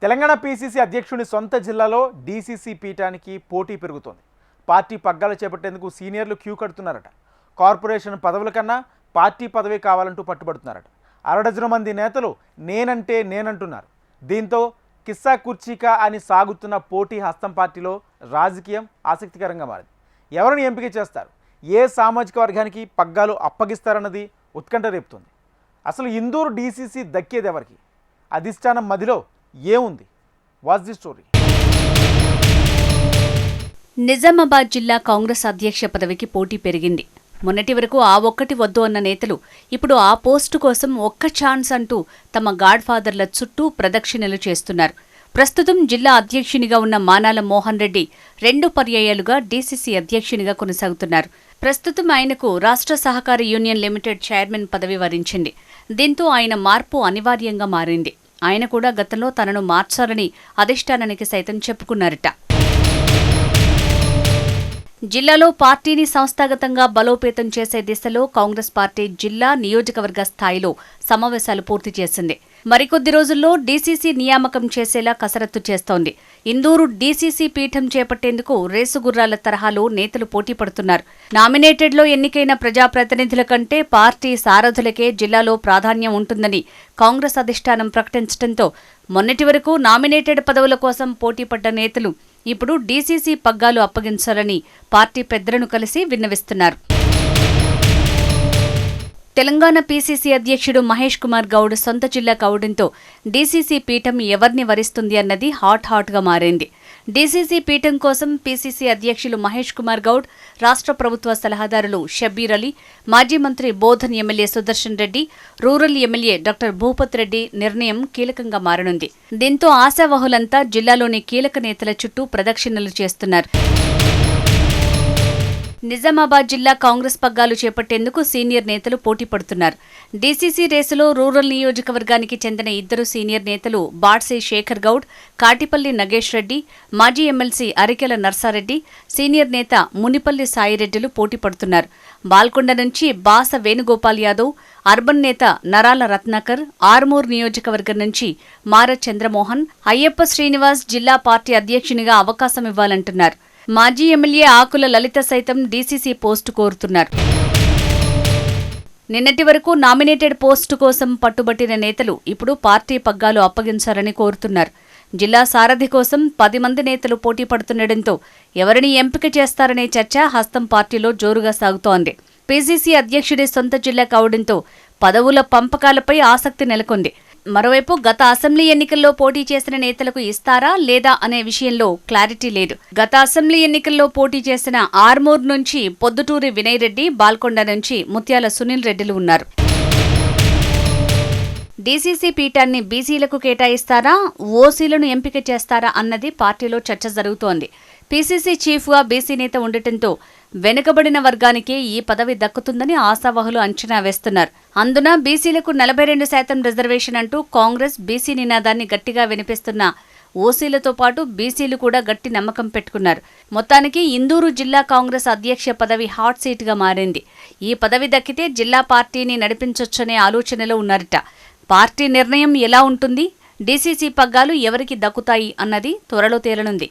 Telangana PCC అధ్యక్షుని సొంత జిల్లాలో డీసీసీ పీఠానికి పోటీ పెరుగుతోంది. పార్టీ పగ్గాలు చేపట్టేందుకు సీనియర్లు క్యూ కడుతున్నారట. కార్పొరేషన్ పదవుల కన్నా పార్టీ పదవి కావాలంటూ పట్టుబడుతున్నారట. అరడజను మంది నేతలు నేనంటే నేనంటున్నారు. దీంతో కిస్సా కుర్చీకా అని సాగుతున్న పోటీ హస్తం పార్టీలో రాజకీయం ఆసక్తికరంగా మారింది. ఎవరిని ఎంపిక చేస్తారు, ఏ సామాజిక వర్గానికి పగ్గాలు అప్పగిస్తారన్నది ఉత్కంఠ రేపుతుంది. అసలు ఇందూరు డీసీసీ దక్కేది ఎవరికి? అధిష్టానం మదిలో ఏముంది? What's the story? నిజామాబాద్ జిల్లా కాంగ్రెస్ అధ్యక్ష పదవికి పోటీ పెరిగింది. మొన్నటి వరకు ఆ ఒక్కటి వద్దు అన్న నేతలు ఇప్పుడు ఆ పోస్టు కోసం ఒక్క ఛాన్స్ అంటూ తమ గాడ్ ఫాదర్ల చుట్టూ ప్రదక్షిణలు చేస్తున్నారు. ప్రస్తుతం జిల్లా అధ్యక్షునిగా ఉన్న మానాల మోహన్ రెడ్డి 2 పర్యాయాలుగా డీసీసీ అధ్యక్షునిగా కొనసాగుతున్నారు. ప్రస్తుతం ఆయనకు రాష్ట్ర సహకార యూనియన్ లిమిటెడ్ చైర్మన్ పదవి వరించింది. దీంతో ఆయన మార్పు అనివార్యంగా మారింది. ఆయన కూడా గతంలో తనను మార్చాలని అధిష్టానానికి సైతం చెప్పుకున్నారట. జిల్లాలో పార్టీని సంస్థాగతంగా బలోపేతం చేసే దిశలో కాంగ్రెస్ పార్టీ జిల్లా నియోజకవర్గ స్థాయిలో సమావేశాలు పూర్తి చేసింది. మరికొద్ది రోజుల్లో డీసీసీ నియామకం చేసేలా కసరత్తు చేస్తోంది. ఇందూరు డీసీసీ పీఠం చేపట్టేందుకు రేసుగుర్రాల తరహాలో నేతలు పోటీ పడుతున్నారు. నామినేటెడ్లో ఎన్నికైన ప్రజాప్రతినిధుల కంటే పార్టీ సారథులకే జిల్లాలో ప్రాధాన్యం ఉంటుందని కాంగ్రెస్ అధిష్టానం ప్రకటించడంతో మొన్నటి వరకు నామినేటెడ్ పదవుల కోసం పోటీపడ్డ నేతలు ఇప్పుడు డీసీసీ పగ్గాలు అప్పగించాలని పార్టీ పెద్దలను కలిసి విన్నవిస్తున్నారు. తెలంగాణ పీసీసీ అధ్యక్షుడు మహేష్ కుమార్ గౌడ్ సొంత జిల్లా కావడంతో డీసీసీ పీఠం ఎవరిని వరిస్తుంది అన్నది హాట్గా మారింది. డీసీసీ పీఠం కోసం పీసీసీ అధ్యక్షులు మహేష్ కుమార్ గౌడ్, రాష్ట్ర ప్రభుత్వ సలహాదారులు షబ్బీర్ అలీ, మాజీ మంత్రి Bodhan MLA Sudarshan Reddy, rural MLA doctor Bhupat Reddy నిర్ణయం కీలకంగా మారనుంది. దీంతో ఆశావహులంతా జిల్లాలోని కీలక నేతల చుట్టూ ప్రదక్షిణలు చేస్తున్నారు. నిజామాబాద్ జిల్లా కాంగ్రెస్ పగ్గాలు చేపట్టేందుకు సీనియర్ నేతలు పోటీ పడుతున్నారు. డీసీసీ రేసులో రూరల్ నియోజకవర్గానికి చెందిన 2 సీనియర్ నేతలు బాడ్సే శేఖర్ గౌడ్, కాటిపల్లి నగేష్ రెడ్డి, మాజీ ఎమ్మెల్సీ అరికెల నర్సారెడ్డి, సీనియర్ నేత మునిపల్లి సాయిరెడ్డిలు పోటీ పడుతున్నారు. బాల్కొండ నుంచి బాస వేణుగోపాల్ యాదవ్, అర్బన్ నేత నరాల రత్నాకర్, ఆర్మూర్ నియోజకవర్గం నుంచి మార చంద్రమోహన్, అయ్యప్ప శ్రీనివాస్ జిల్లా పార్టీ అధ్యక్షునిగా అవకాశం ఇవ్వాలంటున్నారు. మాజీ ఎమ్మెల్యే ఆకుల లలిత సైతం డీసీసీ పోస్టు కోరుతున్నారు. నిన్నటి వరకు నామినేటెడ్ పోస్టు కోసం పట్టుబట్టిన నేతలు ఇప్పుడు పార్టీ పగ్గాలు అప్పగించాలని కోరుతున్నారు. జిల్లా సారథి కోసం 10 మంది నేతలు పోటీ పడుతుండటంతో ఎవరిని ఎంపిక చేస్తారనే చర్చ హస్తం పార్టీలో జోరుగా సాగుతోంది. పీసీసీ అధ్యక్షుడి సొంత జిల్లా కావడంతో పదవుల పంపకాలపై ఆసక్తి నెలకొంది. మరోవైపు గత అసెంబ్లీ ఎన్నికల్లో పోటీ చేసిన నేతలకు ఇస్తారా లేదా అనే విషయంలో క్లారిటీ లేదు. గత అసెంబ్లీ ఎన్నికల్లో పోటీ చేసిన ఆర్మూర్ నుంచి పొద్దుటూరి వినయ్ రెడ్డి, బాల్కొండ నుంచి ముత్యాల సునీల్ రెడ్డిలు ఉన్నారు. డీసీసీ పీఠాన్ని బీసీలకు కేటాయిస్తారా, ఓసీలను ఎంపిక చేస్తారా అన్నది పార్టీలో చర్చ జరుగుతోంది. పీసీసీ చీఫ్గా బీసీ నేత ఉండటంతో వెనుకబడిన వర్గానికే ఈ పదవి దక్కుతుందని ఆశావహులు అంచనా వేస్తున్నారు. అందున బీసీలకు 42% రిజర్వేషన్ అంటూ కాంగ్రెస్ బీసీ నినాదాన్ని గట్టిగా వినిపిస్తున్న ఓసీలతో పాటు బీసీలు కూడా గట్టి నమ్మకం పెట్టుకున్నారు. మొత్తానికి ఇందూరు జిల్లా కాంగ్రెస్ అధ్యక్ష పదవి హాట్ సీట్గా మారింది. ఈ పదవి దక్కితే జిల్లా పార్టీని నడిపించొచ్చనే ఆలోచనలో ఉన్నారట. పార్టీ నిర్ణయం ఎలా ఉంటుంది, డీసీసీ పగ్గాలు ఎవరికి దక్కుతాయి అన్నది త్వరలో తేలనుంది.